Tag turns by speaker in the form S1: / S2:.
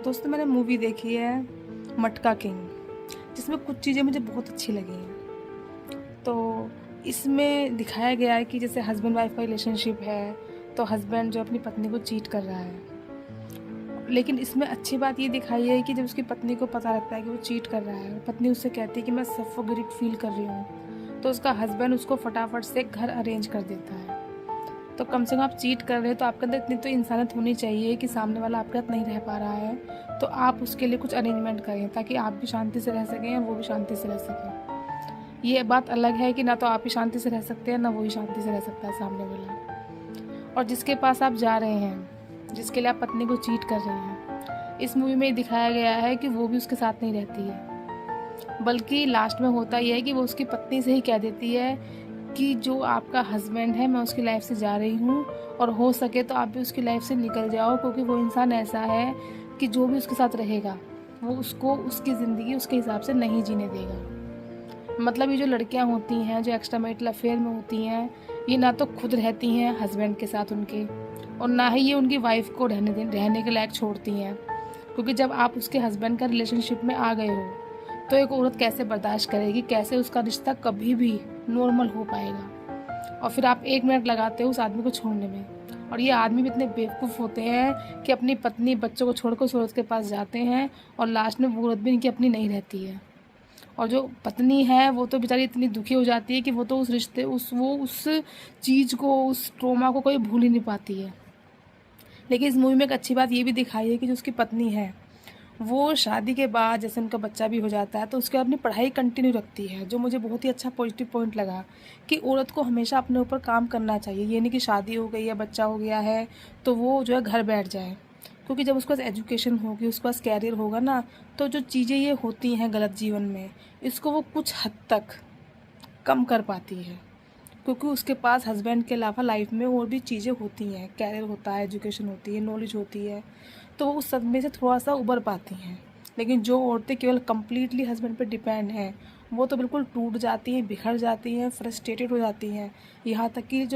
S1: दोस्तों मैंने मूवी देखी है मटका किंग, जिसमें कुछ चीज़ें मुझे बहुत अच्छी लगी हैं। तो इसमें दिखाया गया है कि जैसे हस्बैंड वाइफ का रिलेशनशिप है, तो हस्बैंड जो अपनी पत्नी को चीट कर रहा है, लेकिन इसमें अच्छी बात ये दिखाई है कि जब उसकी पत्नी को पता लगता है कि वो चीट कर रहा है, पत्नी उससे कहती है कि मैं सफोकेटेड फील कर रही हूँ, तो उसका हस्बैंड उसको फटाफट से घर अरेंज कर देता है। तो कम से कम आप चीट कर रहे हो तो आपके अंदर इतनी तो इंसानियत होनी चाहिए कि सामने वाला आपके साथ नहीं रह पा रहा है तो आप उसके लिए कुछ अरेंजमेंट करें, ताकि आप भी शांति से रह सकें और वो भी शांति से रह सकें। ये बात अलग है कि ना तो आप ही शांति से रह सकते हैं, ना वो ही शांति से रह सकता है सामने वाला। और जिसके पास आप जा रहे हैं, जिसके लिए आप पत्नी को चीट कर रहे हैं, इस मूवी में ये दिखाया गया है कि वो भी उसके साथ नहीं रहती है, बल्कि लास्ट में होता यह है कि वो उसकी पत्नी से ही कह देती है कि जो आपका हस्बैंड है मैं उसकी लाइफ से जा रही हूँ, और हो सके तो आप भी उसकी लाइफ से निकल जाओ, क्योंकि वो इंसान ऐसा है कि जो भी उसके साथ रहेगा वो उसको उसकी ज़िंदगी उसके हिसाब से नहीं जीने देगा। मतलब ये जो लड़कियां होती हैं जो एक्स्ट्रा मैरिटल अफेयर में होती हैं, ये ना तो खुद रहती हैं हस्बैंड के साथ उनके, और ना ही ये उनकी वाइफ को रहने के लायक छोड़ती हैं। क्योंकि जब आप उसके हस्बैंड का रिलेशनशिप में आ गए हो तो एक औरत कैसे बर्दाश्त करेगी, कैसे उसका रिश्ता कभी भी नॉर्मल हो पाएगा। और फिर आप 1 मिनट लगाते हो उस आदमी को छोड़ने में, और ये आदमी भी इतने बेवकूफ़ होते हैं कि अपनी पत्नी बच्चों को छोड़कर उस औरत के पास जाते हैं, और लास्ट में वो औरत भी इनकी अपनी नहीं रहती है। और जो पत्नी है वो तो बेचारी इतनी दुखी हो जाती है कि वो तो उस रिश्ते उस चीज़ को, उस ट्रॉमा को कोई भूल ही नहीं पाती है। लेकिन इस मूवी में एक अच्छी बात ये भी दिखाई है कि जो उसकी पत्नी है वो शादी के बाद जैसे उनका बच्चा भी हो जाता है तो उसके बाद अपनी पढ़ाई कंटिन्यू रखती है, जो मुझे बहुत ही अच्छा पॉजिटिव पॉइंट लगा कि औरत को हमेशा अपने ऊपर काम करना चाहिए। ये नहीं कि शादी हो गई है, बच्चा हो गया है तो वो जो है घर बैठ जाए, क्योंकि जब उसके पास एजुकेशन होगी, उसके पास कैरियर होगा ना, तो जो चीज़ें ये होती हैं गलत जीवन में, इसको वो कुछ हद तक कम कर पाती है, क्योंकि उसके पास हस्बैंड के अलावा लाइफ में और भी चीज़ें होती हैं, कैरियर होता है, एजुकेशन होती है, नॉलेज होती है, तो वो उस सदमे से थोड़ा सा उबर पाती हैं। लेकिन जो औरतें केवल कम्प्लीटली हस्बैंड पर डिपेंड हैं, वो तो बिल्कुल टूट जाती हैं, बिखर जाती हैं, फ्रस्ट्रेटेड हो जाती हैं। यहाँ तक कि जो